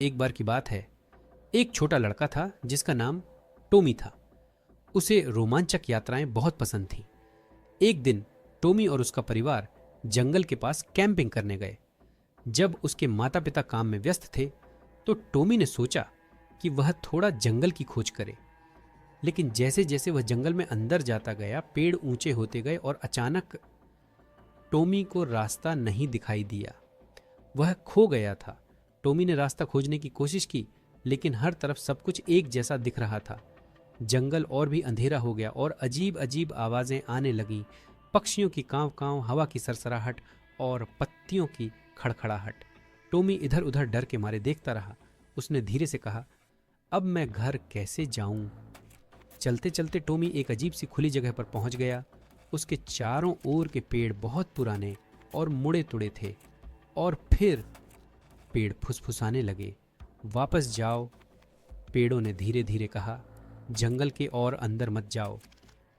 एक बार की बात है, एक छोटा लड़का था जिसका नाम टोमी था। उसे रोमांचक यात्राएं बहुत पसंद थीं। एक दिन टोमी और उसका परिवार जंगल के पास कैंपिंग करने गए। जब उसके माता पिता काम में व्यस्त थे तो टोमी ने सोचा कि वह थोड़ा जंगल की खोज करे। लेकिन जैसे जैसे वह जंगल में अंदर जाता गया, पेड़ ऊंचे होते गए और अचानक टोमी को रास्ता नहीं दिखाई दिया। वह खो गया था। टोमी ने रास्ता खोजने की कोशिश की, लेकिन हर तरफ सब कुछ एक जैसा दिख रहा था। जंगल और भी अंधेरा हो गया और अजीब अजीब आवाजें आने लगीं। पक्षियों की कांव कांव, हवा की सरसराहट और पत्तियों की खड़खड़ाहट। टोमी इधर उधर डर के मारे देखता रहा। उसने धीरे से कहा, अब मैं घर कैसे जाऊं? चलते चलते टोमी एक अजीब सी खुली जगह पर पहुंच गया। उसके चारों ओर के पेड़ बहुत पुराने और मुड़े तुड़े थे। और फिर पेड़ फुसफुसाने लगे। वापस जाओ, पेड़ों ने धीरे धीरे कहा। जंगल के और अंदर मत जाओ।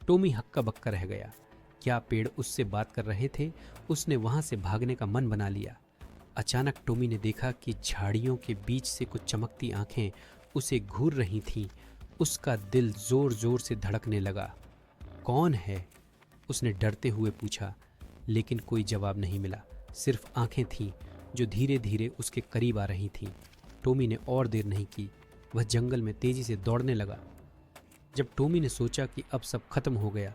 टोमी हक्का बक्का रह गया। क्या पेड़ उससे बात कर रहे थे? उसने वहां से भागने का मन बना लिया। अचानक टोमी ने देखा कि झाड़ियों के बीच से कुछ चमकती आंखें उसे घूर रही थीं। उसका दिल जोर जोर से धड़कने लगा। कौन है? उसने डरते हुए पूछा, लेकिन कोई जवाब नहीं मिला। सिर्फ आंखें थीं जो धीरे धीरे उसके करीब आ रही थीं। टोमी ने और देर नहीं की। वह जंगल में तेजी से दौड़ने लगा। जब टोमी ने सोचा कि अब सब खत्म हो गया,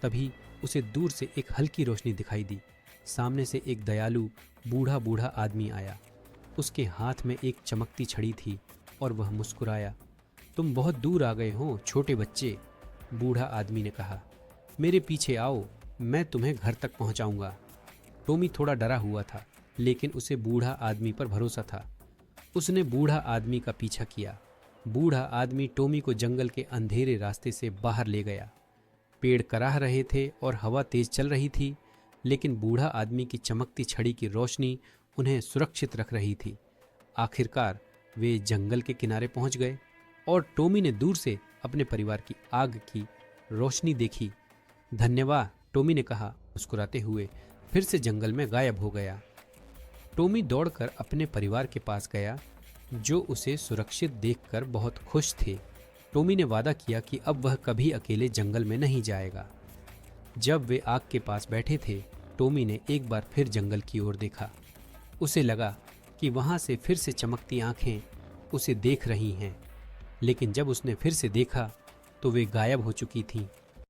तभी उसे दूर से एक हल्की रोशनी दिखाई दी। सामने से एक दयालु बूढ़ा बूढ़ा आदमी आया। उसके हाथ में एक चमकती छड़ी थी और वह मुस्कुराया। तुम बहुत दूर आ गए हो छोटे बच्चे, बूढ़ा आदमी ने कहा। मेरे पीछे आओ, मैं तुम्हें घर तक पहुंचाऊंगा। टोमी थोड़ा डरा हुआ था, लेकिन उसे बूढ़ा आदमी पर भरोसा था। उसने बूढ़ा आदमी का पीछा किया। बूढ़ा आदमी टोमी को जंगल के अंधेरे रास्ते से बाहर ले गया। पेड़ कराह रहे थे और हवा तेज चल रही थी, लेकिन बूढ़ा आदमी की चमकती छड़ी की रोशनी उन्हें सुरक्षित रख रही थी। आखिरकार वे जंगल के किनारे पहुंच गए और टोमी ने दूर से अपने परिवार की आग की रोशनी देखी। धन्यवाद, टोमी ने कहा मुस्कुराते हुए, फिर से जंगल में गायब हो गया। टोमी दौड़कर अपने परिवार के पास गया, जो उसे सुरक्षित देखकर बहुत खुश थे। टोमी ने वादा किया कि अब वह कभी अकेले जंगल में नहीं जाएगा। जब वे आग के पास बैठे थे, टोमी ने एक बार फिर जंगल की ओर देखा। उसे लगा कि वहां से फिर से चमकती आंखें उसे देख रही हैं, लेकिन जब उसने फिर से देखा तो वे गायब हो चुकी थीं।